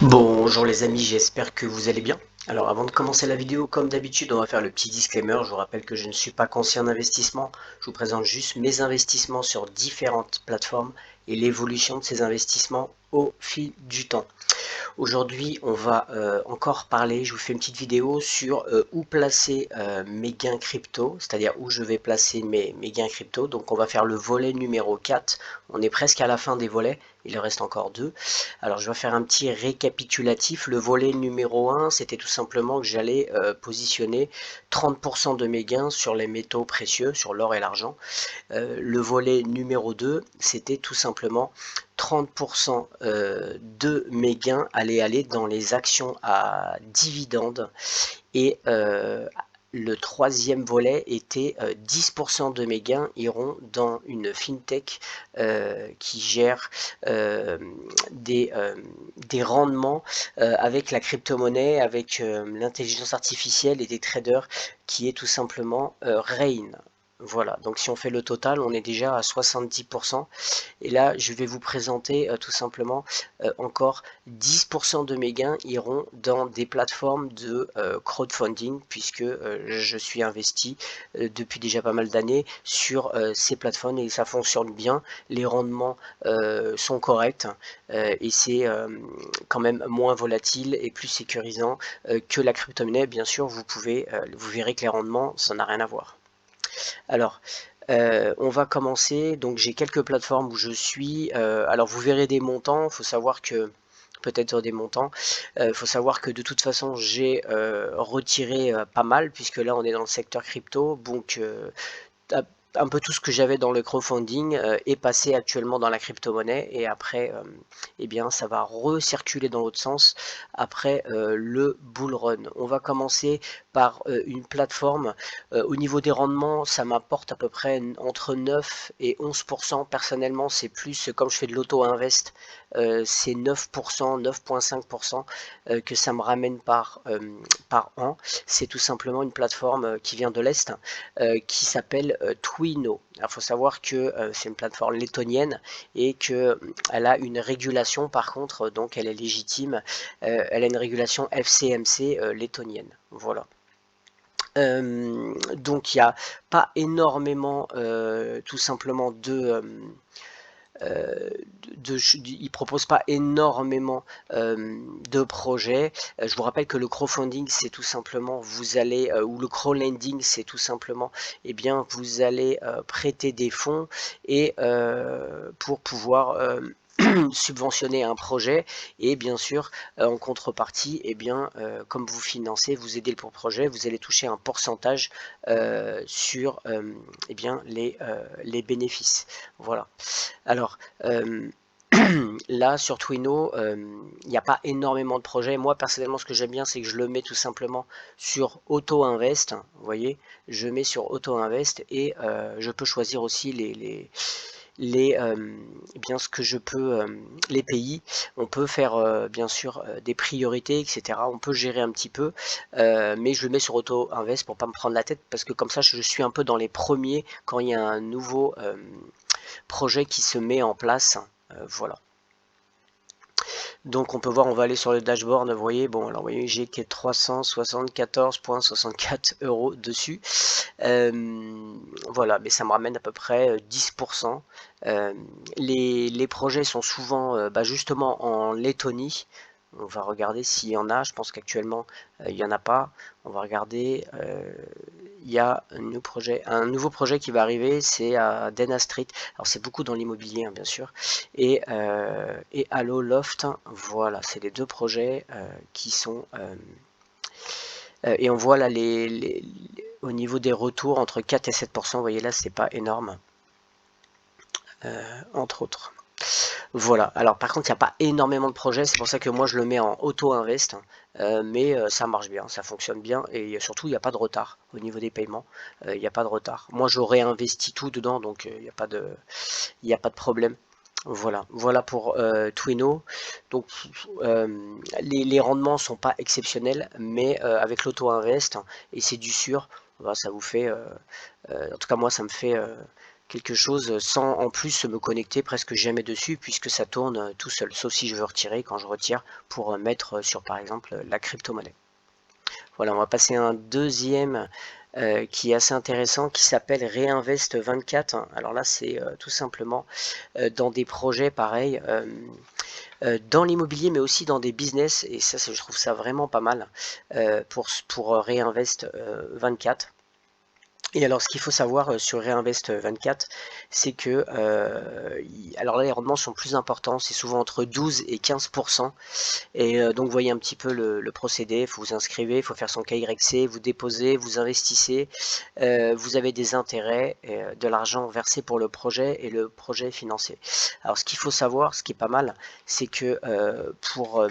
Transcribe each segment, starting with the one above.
Bonjour les amis, j'espère que vous allez bien. Alors avant de commencer la vidéo, comme d'habitude, on va faire le petit disclaimer. Je vous rappelle que je ne suis pas conseiller en investissement. Je vous présente juste mes investissements sur différentes plateformes et l'évolution de ces investissements au fil du temps. Aujourd'hui, on va encore parler, je vous fais une petite vidéo sur où placer mes gains crypto, c'est-à-dire où je vais placer mes gains crypto. Donc on va faire le volet numéro 4. On est presque à la fin des volets, il en reste encore deux. Alors je vais faire un petit récapitulatif. Le volet numéro 1, c'était tout simplement que j'allais positionner 30% de mes gains sur les métaux précieux, sur l'or et l'argent. Le volet numéro 2, c'était tout simplement 30% de mes gains allaient aller dans les actions à dividendes et le troisième volet était 10% de mes gains iront dans une fintech qui gère des rendements avec la crypto-monnaie, avec l'intelligence artificielle et des traders qui est tout simplement Rain. Voilà, donc si on fait le total, on est déjà à 70%. Et là, je vais vous présenter tout simplement encore 10% de mes gains iront dans des plateformes de crowdfunding, puisque je suis investi depuis déjà pas mal d'années sur ces plateformes et ça fonctionne bien. Les rendements sont corrects et c'est quand même moins volatile et plus sécurisant que la crypto-monnaie. Bien sûr, vous verrez que les rendements, ça n'a rien à voir. Alors, on va commencer. Donc, j'ai quelques plateformes où je suis. Alors, vous verrez des montants. Il faut savoir que peut-être des montants. Il faut savoir que de toute façon, j'ai retiré pas mal puisque là, on est dans le secteur crypto. Donc, un peu tout ce que j'avais dans le crowdfunding est passé actuellement dans la crypto-monnaie et après, eh bien, ça va recirculer dans l'autre sens après le bull run. On va commencer par une plateforme. Au niveau des rendements, ça m'apporte à peu près entre 9 et 11%. Personnellement, c'est plus comme je fais de l'auto-invest, c'est 9%, 9,5% que ça me ramène par an. C'est tout simplement une plateforme qui vient de l'Est qui s'appelle Twino. Il faut savoir que c'est une plateforme lettonienne et qu'elle a une régulation par contre, donc elle est légitime, elle a une régulation FCMC lettonienne. Voilà. Donc il n'y a pas énormément tout simplement il ne propose pas énormément de projets. Je vous rappelle que le crowdfunding, c'est tout simplement, vous allez, ou le crowdlending, c'est tout simplement, eh bien, vous allez prêter des fonds et pour pouvoir subventionner un projet et bien sûr en contrepartie comme vous financez, vous aidez le projet, vous allez toucher un pourcentage sur les bénéfices. Voilà. Alors là sur Twino, il n'y a pas énormément de projets. Moi personnellement, ce que j'aime bien, c'est que je le mets tout simplement sur Auto Invest. Vous voyez, je mets sur Auto Invest et je peux choisir aussi ce que je peux, les pays. On peut faire bien sûr des priorités, etc. On peut gérer un petit peu, mais je le mets sur Auto Invest pour pas me prendre la tête parce que comme ça, je suis un peu dans les premiers quand il y a un nouveau projet qui se met en place. Voilà. Donc on peut voir, on va aller sur le dashboard, vous voyez, bon alors vous voyez j'ai qui est 374,64 euros dessus. Voilà, mais ça me ramène à peu près 10%. Les projets sont souvent justement en Lettonie. On va regarder s'il y en a. Je pense qu'actuellement il n'y en a pas. On va regarder. Il y a un nouveau projet qui va arriver, c'est à Dana Street. Alors c'est beaucoup dans l'immobilier, hein, bien sûr. Et Allo Loft, voilà, c'est les deux projets qui sont. Et on voit là au niveau des retours entre 4 et 7%. Vous voyez là, c'est pas énorme, entre autres. Voilà, alors par contre il n'y a pas énormément de projets, c'est pour ça que moi je le mets en auto-invest, mais ça marche bien, ça fonctionne bien et surtout il n'y a pas de retard au niveau des paiements, il n'y a pas de retard. Moi j'aurais investi tout dedans donc il n'y a pas de problème. Voilà, voilà pour Twino. Donc les rendements sont pas exceptionnels, mais avec l'auto-invest et c'est du sûr, bah, ça vous fait, en tout cas moi ça me fait quelque chose sans en plus me connecter presque jamais dessus puisque ça tourne tout seul, sauf si je veux retirer quand je retire pour mettre sur par exemple la crypto-monnaie. Voilà, on va passer à un deuxième qui est assez intéressant, qui s'appelle Reinvest24. Alors là, c'est tout simplement dans des projets pareils, dans l'immobilier, mais aussi dans des business, et ça, je trouve ça vraiment pas mal pour Reinvest24. Et alors, ce qu'il faut savoir sur Reinvest24, c'est que alors là, les rendements sont plus importants, c'est souvent entre 12 et 15%. Et donc, vous voyez un petit peu le procédé, il faut vous inscrire, il faut faire son KYC, vous déposez, vous investissez, vous avez des intérêts, de l'argent versé pour le projet et le projet est financé. Alors, ce qu'il faut savoir, ce qui est pas mal, c'est que pour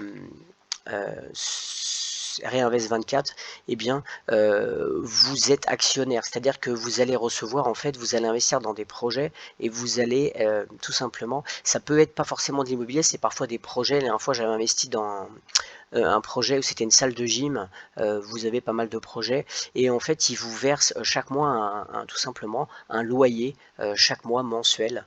Reinvest24, eh bien, vous êtes actionnaire, c'est-à-dire que vous allez recevoir, en fait, vous allez investir dans des projets et vous allez tout simplement, ça peut être pas forcément de l'immobilier, c'est parfois des projets. La dernière fois, j'avais investi dans un projet où c'était une salle de gym, vous avez pas mal de projets, et en fait, ils vous versent chaque mois tout simplement un loyer, chaque mois mensuel,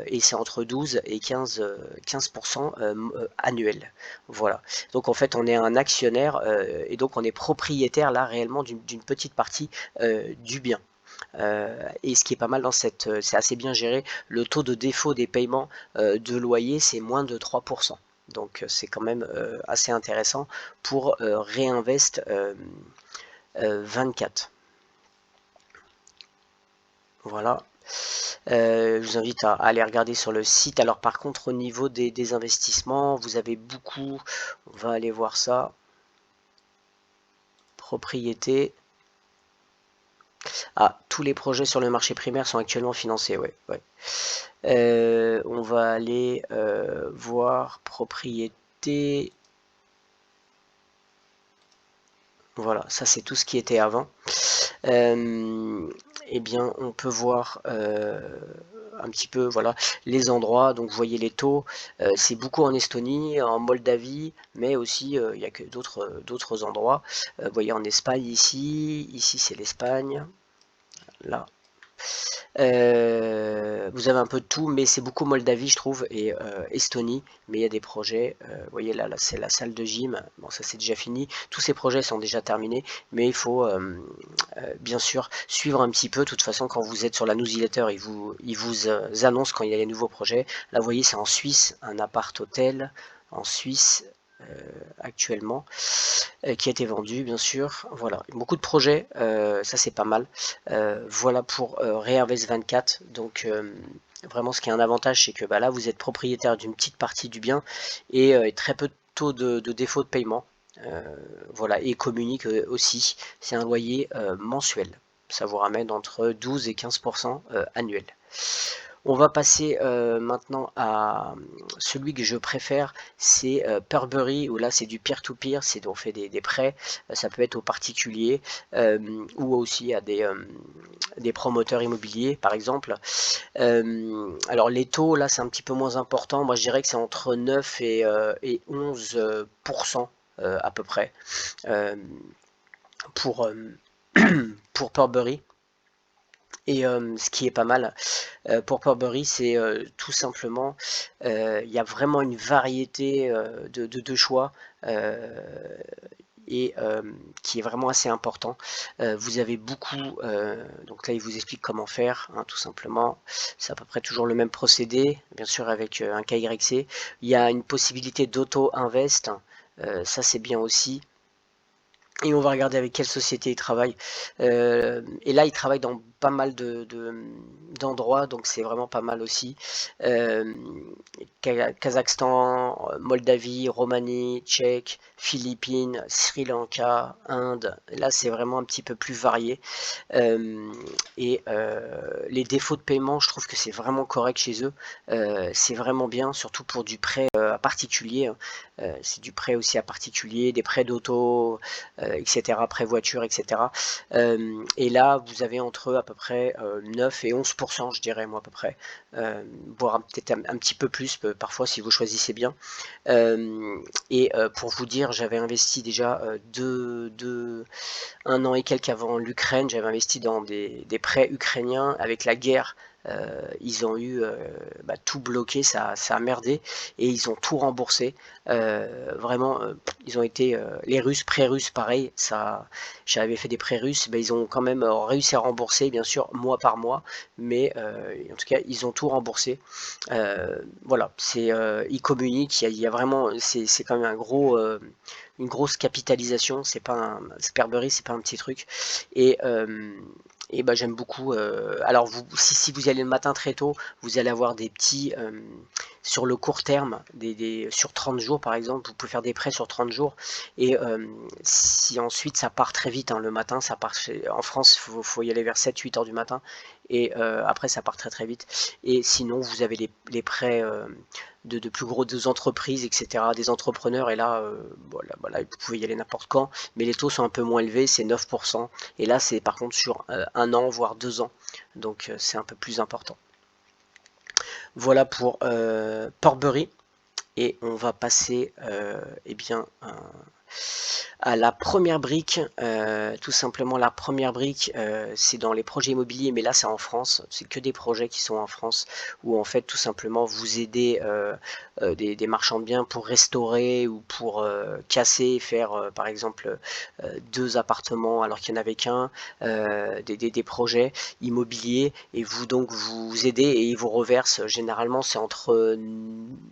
et c'est entre 12 et 15% annuel. Voilà. Donc en fait, on est un actionnaire et donc on est propriétaire là réellement d'une petite partie du bien. Et ce qui est pas mal dans c'est assez bien géré, le taux de défaut des paiements de loyer, c'est moins de 3%. Donc c'est quand même assez intéressant pour Reinvest 24. Voilà. Je vous invite à aller regarder sur le site. Alors par contre, au niveau des investissements, vous avez beaucoup, on va aller voir ça. Propriété. Ah, tous les projets sur le marché primaire sont actuellement financés, ouais. On va aller voir propriété. Voilà, ça c'est tout ce qui était avant. Eh bien, on peut voir un petit peu, voilà, les endroits. Donc, vous voyez les taux. C'est beaucoup en Estonie, en Moldavie, mais aussi il n'y a que d'autres endroits. Vous voyez en Espagne ici c'est l'Espagne. Là. Vous avez un peu de tout, mais c'est beaucoup Moldavie, je trouve, et Estonie. Mais il y a des projets. Vous voyez là c'est la salle de gym. Bon, ça c'est déjà fini. Tous ces projets sont déjà terminés, mais il faut bien sûr suivre un petit peu. De toute façon, quand vous êtes sur la newsletter, ils vous annoncent quand il y a les nouveaux projets. Là, vous voyez, c'est en Suisse, un appart-hôtel en Suisse. Actuellement qui a été vendu bien sûr. Voilà, beaucoup de projets, ça c'est pas mal. Voilà pour Reinvest24. Donc vraiment, ce qui est un avantage, c'est que bah, là vous êtes propriétaire d'une petite partie du bien et très peu de taux de défaut de paiement. Voilà, et communique aussi, c'est un loyer mensuel, ça vous ramène entre 12 et 15% annuel. On va passer maintenant à celui que je préfère, c'est Purbery, où là c'est du peer-to-peer, c'est on fait des prêts, ça peut être aux particuliers ou aussi à des promoteurs immobiliers par exemple. Alors les taux là c'est un petit peu moins important, moi je dirais que c'est entre 9 et 11% à peu près pour, pour Purbery. Et ce qui est pas mal pour Purbery, c'est tout simplement, il y a vraiment une variété de choix et qui est vraiment assez important. Vous avez beaucoup, donc là il vous explique comment faire, hein, tout simplement. C'est à peu près toujours le même procédé, bien sûr avec un KYC. Il y a une possibilité d'auto-invest, ça c'est bien aussi. Et on va regarder avec quelle société il travaille. Et là, il travaille dans pas mal d'endroits, donc c'est vraiment pas mal aussi. Kazakhstan, Moldavie, Roumanie, Tchèque, Philippines, Sri Lanka, Inde. Là, c'est vraiment un petit peu plus varié. Et les défauts de paiement, je trouve que c'est vraiment correct chez eux. C'est vraiment bien, surtout pour du prêt à particulier. C'est du prêt aussi à particulier, des prêts d'auto, etc., prêt voiture, etc. Et là, vous avez entre à peu près 9 et 11%, je dirais, moi, à peu près. Voire peut-être un petit peu plus, parfois, si vous choisissez bien. Et pour vous dire, j'avais investi déjà un an et quelques avant l'Ukraine, j'avais investi dans des prêts ukrainiens avec la guerre ils ont eu tout bloqué, ça a merdé et ils ont tout remboursé. Vraiment, ils ont été les Russes, prêts russes, pareil. Ça, j'avais fait des prêts russes, ils ont quand même réussi à rembourser, bien sûr, mois par mois, mais en tout cas, ils ont tout remboursé. Voilà, c'est ils communiquent, il y a vraiment, c'est quand même une grosse capitalisation. C'est pas un Sperbery, c'est pas un petit truc. Et j'aime beaucoup. Alors si vous y allez le matin très tôt, vous allez avoir des petits sur le court terme, sur 30 jours par exemple, vous pouvez faire des prêts sur 30 jours. Et si ensuite ça part très vite, hein, le matin, ça part en France, faut y aller vers 7-8 heures du matin. Et après ça part très très vite. Et sinon vous avez les prêts de plus grosses entreprises, etc., des entrepreneurs, et là, voilà, vous pouvez y aller n'importe quand, mais les taux sont un peu moins élevés, c'est 9%, et là c'est par contre sur 1 an, voire 2 ans, donc c'est un peu plus important. Voilà pour Portbury, et on va passer à la première brique. Tout simplement, la première brique, c'est dans les projets immobiliers, mais là c'est en France, c'est que des projets qui sont en France, où en fait tout simplement vous aidez des marchands de biens pour restaurer ou pour casser, faire par exemple 2 appartements alors qu'il n'y en avait qu'un, des projets immobiliers, et vous donc vous aidez et ils vous reversent, généralement c'est entre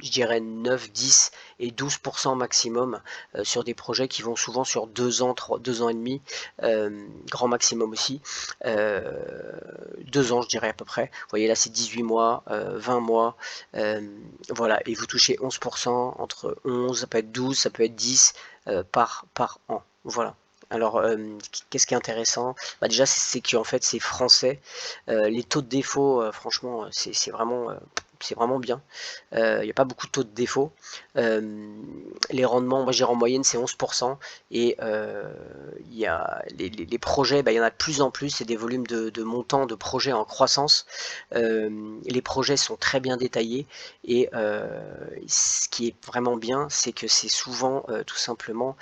je dirais 9, 10 et 12% maximum sur des projets qui vont souvent sur 2 ans, 2 ans et demi, grand maximum aussi, 2 ans je dirais à peu près. Vous voyez là c'est 18 mois, 20 mois, voilà, et vous touchez 11%, entre 11, ça peut être 12, ça peut être 10 par an. Voilà. Alors, qu'est-ce qui est intéressant? Déjà, c'est qu'en fait, c'est français. Les taux de défaut, franchement, c'est vraiment bien. Il n'y a pas beaucoup de taux de défaut. Les rendements, moi, je dirais en moyenne, c'est 11%. Et il y a les projets, il y en a de plus en plus. C'est des volumes de montants de projets en croissance. Les projets sont très bien détaillés. Et ce qui est vraiment bien, c'est que c'est souvent tout simplement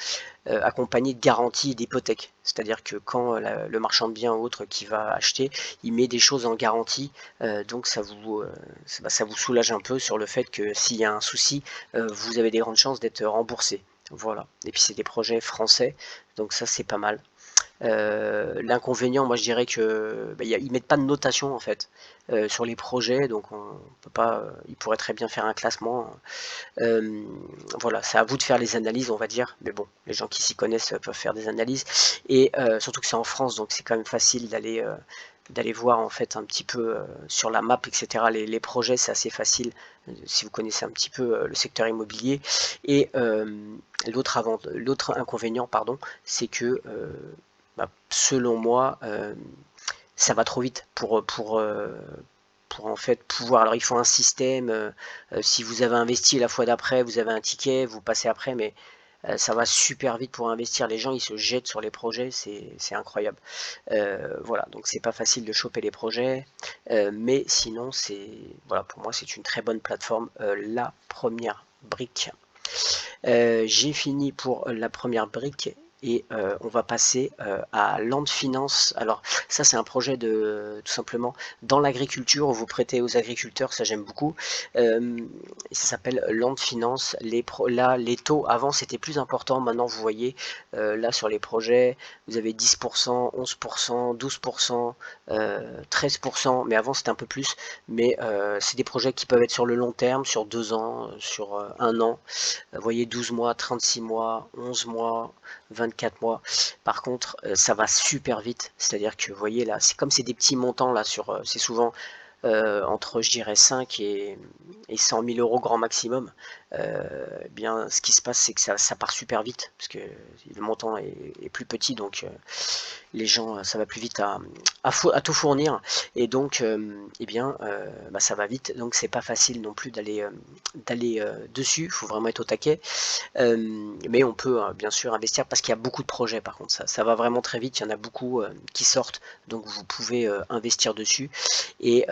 accompagné de garanties et d'hypothèques. C'est-à-dire que quand le marchand de biens ou autre qui va acheter, il met des choses en garantie, donc ça vous soulage un peu sur le fait que s'il y a un souci, vous avez des grandes chances d'être remboursé. Voilà. Et puis c'est des projets français, donc ça c'est pas mal. L'inconvénient, moi je dirais que ils mettent pas de notation en fait sur les projets, donc on peut pas. Ils pourraient très bien faire un classement. Voilà, c'est à vous de faire les analyses, on va dire. Mais bon, les gens qui s'y connaissent peuvent faire des analyses. Et surtout que c'est en France, donc c'est quand même facile d'aller voir en fait un petit peu sur la map, etc. Les projets, c'est assez facile si vous connaissez un petit peu le secteur immobilier. Et l'autre inconvénient, pardon, c'est que selon moi, ça va trop vite pour en fait pouvoir. Alors il faut un système. Si vous avez investi la fois d'après, vous avez un ticket, vous passez après, mais ça va super vite pour investir. Les gens ils se jettent sur les projets, c'est incroyable. Voilà, donc c'est pas facile de choper les projets, mais sinon voilà, pour moi c'est une très bonne plateforme. La première brique. J'ai fini pour la première brique. Et on va passer à Land Finance. Alors ça c'est un projet de tout simplement dans l'agriculture, où vous prêtez aux agriculteurs, ça j'aime beaucoup. Ça s'appelle Land Finance. Là les taux avant c'était plus important, maintenant vous voyez là sur les projets vous avez 10%, 11%, 12%, 13%, mais avant c'était un peu plus. Mais c'est des projets qui peuvent être sur le long terme, sur 2 ans, sur 1 an. Vous voyez 12 mois, 36 mois, 11 mois, 24 mois. Par contre, ça va super vite. C'est-à-dire que vous voyez là, c'est comme c'est des petits montants là c'est souvent entre je dirais 5 et 100 000 euros grand maximum. Bien, ce qui se passe, c'est que ça part super vite parce que le montant est plus petit, donc les gens, ça va plus vite à tout fournir, et donc ça va vite, donc c'est pas facile non plus d'aller dessus. Il faut vraiment être au taquet, mais on peut bien sûr investir parce qu'il y a beaucoup de projets. Par contre, ça va vraiment très vite, il y en a beaucoup qui sortent, donc vous pouvez investir dessus. Et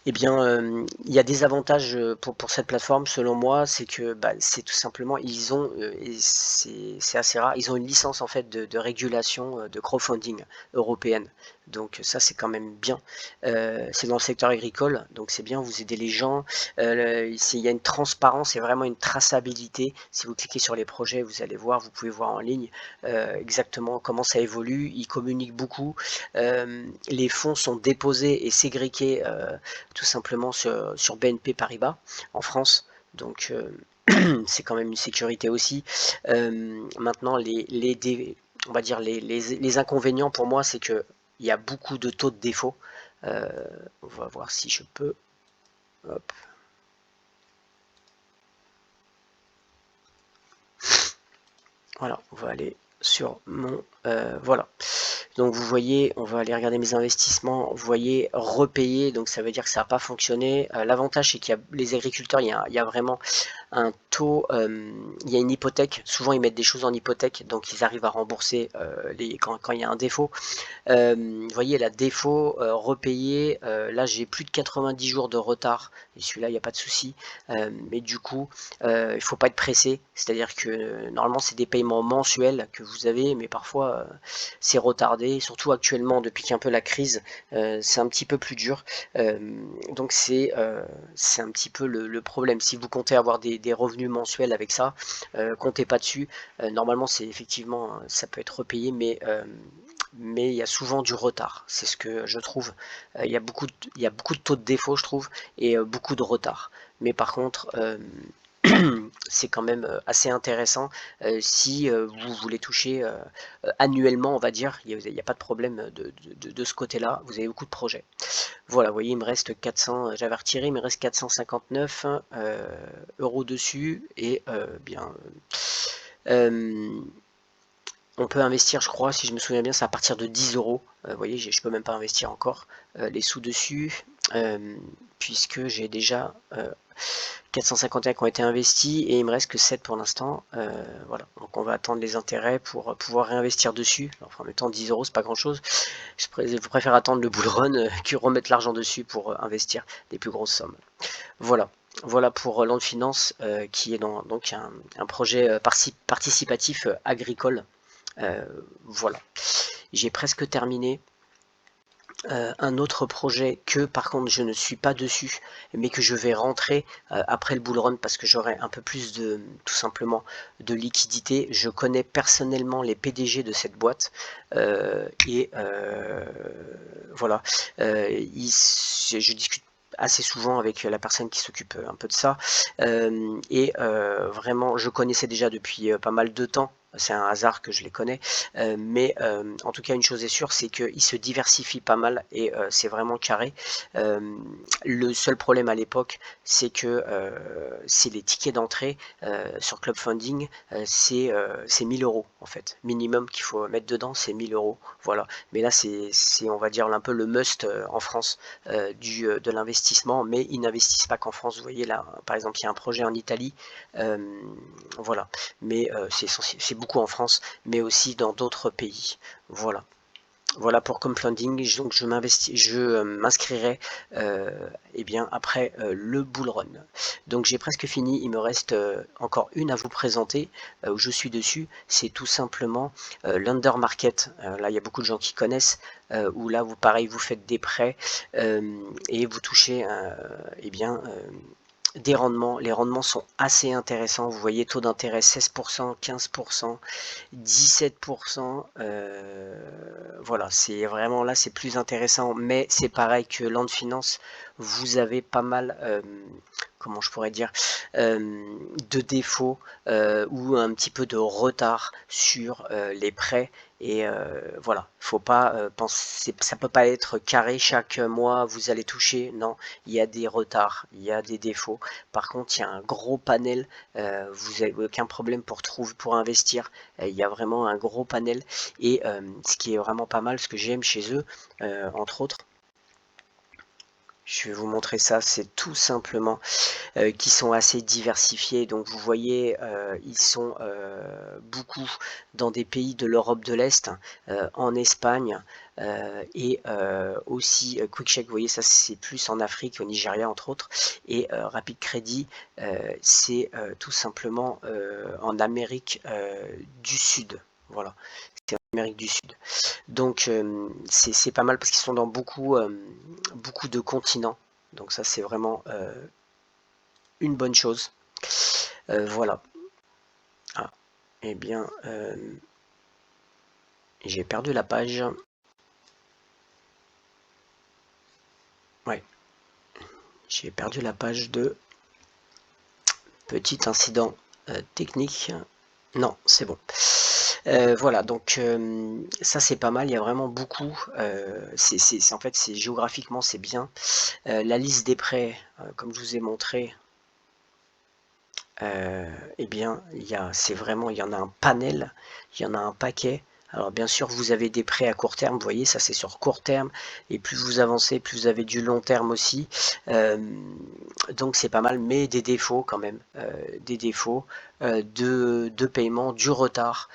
Eh bien, il y a des avantages, pour cette plateforme selon moi, c'est que, bah, c'est tout simplement ils ont, et c'est assez rare, ils ont une licence en fait de régulation, de crowdfunding européenne. Donc ça, c'est quand même bien. C'est dans le secteur agricole, donc c'est bien, vous aidez les gens, il y a une transparence et vraiment une traçabilité. Si vous cliquez sur les projets, vous allez voir, vous pouvez voir en ligne, exactement comment ça évolue. Ils communiquent beaucoup, les fonds sont déposés et ségrégés, tout simplement sur BNP Paribas en France. Donc c'est quand même une sécurité aussi. Maintenant, on va dire les inconvénients pour moi, c'est que il y a beaucoup de taux de défaut. Euh, on va voir si je peux. Hop. Voilà, on va aller sur mon. Voilà. Donc vous voyez, on va aller regarder mes investissements, vous voyez repayer, donc ça veut dire que ça n'a pas fonctionné. L'avantage c'est qu'il y a les agriculteurs, il y a vraiment un taux, il y a une hypothèque, souvent ils mettent des choses en hypothèque, donc ils arrivent à rembourser quand il y a un défaut. Vous voyez la défaut, repayé, là j'ai plus de 90 jours de retard, et celui-là il n'y a pas de souci, mais du coup il ne faut pas être pressé, c'est-à-dire que normalement c'est des paiements mensuels que vous avez, mais parfois c'est retardé, surtout actuellement depuis qu'il y a un peu la crise, c'est un petit peu plus dur, donc c'est un petit peu le problème. Si vous comptez avoir des revenus mensuels avec ça, comptez pas dessus. Normalement c'est effectivement, ça peut être repayé, mais il y a souvent du retard, c'est ce que je trouve. Il y a beaucoup de taux de défaut, je trouve, et beaucoup de retard. Mais par contre, c'est quand même assez intéressant si vous voulez toucher annuellement, on va dire. Il n'y a pas de problème de ce côté-là. Vous avez beaucoup de projets. Voilà, vous voyez, il me reste 400, j'avais retiré, il me reste 459 euros dessus. Et bien, euh, on peut investir, je crois, si je me souviens bien, c'est à partir de 10 euros. Vous voyez, je peux même pas investir encore les sous dessus, puisque j'ai déjà 451 qui ont été investis et il me reste que 7 pour l'instant. Voilà, donc on va attendre les intérêts pour pouvoir réinvestir dessus. Alors, en même temps, 10 euros, c'est pas grand chose. Je préfère attendre le bull run que remettre l'argent dessus pour investir des plus grosses sommes. Voilà. Voilà pour Land Finance, qui est donc un projet participatif agricole. Euh, voilà, j'ai presque terminé. Un autre projet que par contre je ne suis pas dessus, mais que je vais rentrer après le bull run parce que j'aurai un peu plus de, tout simplement, de liquidité. Je connais personnellement les PDG de cette boîte et voilà, je discute assez souvent avec la personne qui s'occupe un peu de ça, et vraiment je connaissais déjà depuis pas mal de temps. C'est un hasard que je les connais, mais en tout cas une chose est sûre, c'est qu'ils se diversifient pas mal et c'est vraiment carré. Le seul problème à l'époque, c'est que c'est les tickets d'entrée sur Club Funding, c'est 1000 euros en fait. Minimum qu'il faut mettre dedans, c'est 1000 euros. Voilà. Mais là, c'est on va dire un peu le must en France de l'investissement, mais ils n'investissent pas qu'en France. Vous voyez là, par exemple, il y a un projet en Italie, euh, voilà. Mais c'est beaucoup en France, mais aussi dans d'autres pays. Voilà. Voilà pour Compounding, donc je m'inscrirai eh bien après le bull run. Donc j'ai presque fini, il me reste encore une à vous présenter où je suis dessus, c'est tout simplement l'undermarket. Là il y a beaucoup de gens qui connaissent, où là vous pareil vous faites des prêts et vous touchez eh bien des rendements. Les rendements sont assez intéressants. Vous voyez, taux d'intérêt 16%, 15%, 17%. Voilà, c'est vraiment là, c'est plus intéressant. Mais c'est pareil que Land Finance, vous avez pas mal, comment je pourrais dire, de défauts ou un petit peu de retard sur les prêts. Et voilà, faut pas penser, ça peut pas être carré chaque mois, vous allez toucher. Non, il y a des retards, il y a des défauts. Par contre, il y a un gros panel, vous n'avez aucun problème pour investir. Il y a vraiment un gros panel. Et ce qui est vraiment pas mal, ce que j'aime chez eux, entre autres, je vais vous montrer ça, c'est tout simplement qui sont assez diversifiés. Donc vous voyez, ils sont beaucoup dans des pays de l'Europe de l'Est, en Espagne, et aussi QuickCheck, vous voyez, ça c'est plus en Afrique, au Nigeria entre autres, et Rapid Credit, c'est tout simplement en Amérique du Sud. Voilà, c'est en Amérique du Sud. Donc c'est pas mal parce qu'ils sont dans beaucoup de continents. Donc ça c'est vraiment une bonne chose. Voilà. Ah, eh bien, j'ai perdu la page. Ouais, j'ai perdu la page de petit incident technique. Non, c'est bon. Voilà, donc ça c'est pas mal, il y a vraiment beaucoup, en fait c'est géographiquement c'est bien. La liste des prêts, comme je vous ai montré, eh bien c'est vraiment, il y en a un panel, il y en a un paquet. Alors bien sûr vous avez des prêts à court terme, vous voyez ça c'est sur court terme, et plus vous avancez, plus vous avez du long terme aussi. Donc c'est pas mal, mais des défauts quand même, des défauts de paiement, du retard,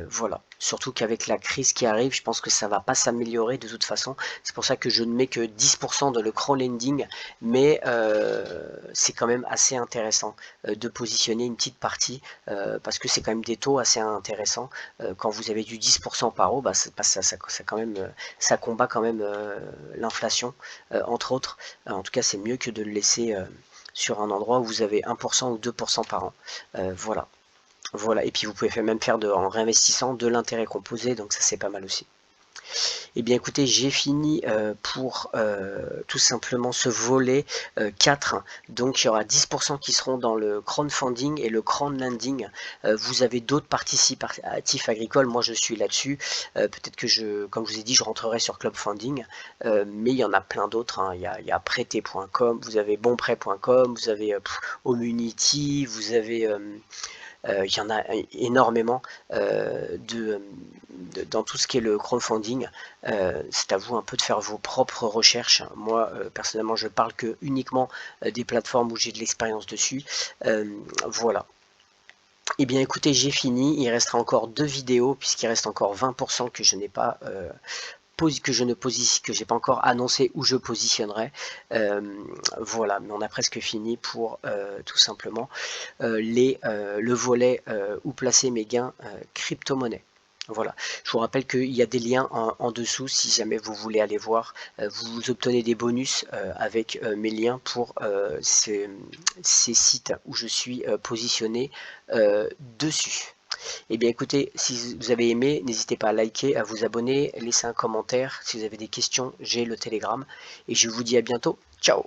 voilà. Surtout qu'avec la crise qui arrive, je pense que ça va pas s'améliorer de toute façon. C'est pour ça que je ne mets que 10% dans le crowdlending, mais c'est quand même assez intéressant de positionner une petite partie, parce que c'est quand même des taux assez intéressants. Quand vous avez du 10% par an, bah, quand même, ça combat quand même l'inflation, entre autres. En tout cas, c'est mieux que de le laisser sur un endroit où vous avez 1% ou 2% par an. Voilà. Voilà. Et puis vous pouvez même faire en réinvestissant de l'intérêt composé, donc ça c'est pas mal aussi. Eh bien écoutez, j'ai fini pour tout simplement ce volet 4. Donc il y aura 10% qui seront dans le crowdfunding et le crowdlending. Vous avez d'autres participatifs agricoles, moi je suis là-dessus. Peut-être que comme je vous ai dit, je rentrerai sur clubfunding, mais il y en a plein d'autres, hein. Il y a prêter.com, vous avez bonprêt.com, vous avez Homunity, vous avez... il y en a énormément dans tout ce qui est le crowdfunding. C'est à vous un peu de faire vos propres recherches. Moi, personnellement, je parle que uniquement des plateformes où j'ai de l'expérience dessus. Voilà. Eh bien écoutez, j'ai fini. Il restera encore 2 vidéos puisqu'il reste encore 20% que je n'ai pas que j'ai pas encore annoncé où je positionnerai. Voilà, mais on a presque fini pour tout simplement le volet où placer mes gains crypto-monnaie. Voilà, je vous rappelle qu'il y a des liens en dessous si jamais vous voulez aller voir. Vous obtenez des bonus avec mes liens pour ces sites où je suis positionné dessus. Eh bien écoutez, si vous avez aimé, n'hésitez pas à liker, à vous abonner, laisser un commentaire. Si vous avez des questions, j'ai le Telegram. Et je vous dis à bientôt. Ciao!